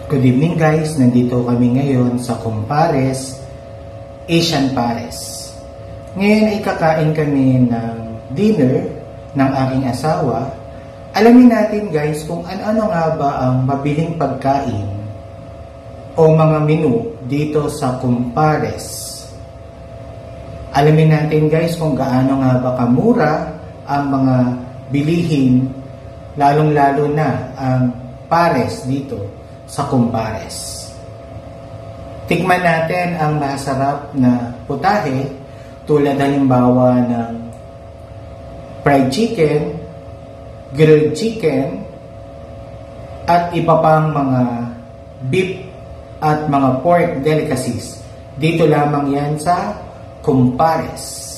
Good evening guys, nandito kami ngayon sa Kumpares, Asian Pares. Ngayon ay kakain kami ng dinner ng aking asawa. Alamin natin guys kung ano nga ba ang mabiling pagkain o mga menu dito sa Kumpares. Alamin natin guys kung gaano nga ba kamura ang mga bilihin, lalong-lalo na ang pares dito sa Kumpares. Tikman natin ang masarap na putahe tulad halimbawa ng fried chicken, grilled chicken, at iba pang mga beef at mga pork delicacies. Dito lamang yan sa Kumpares.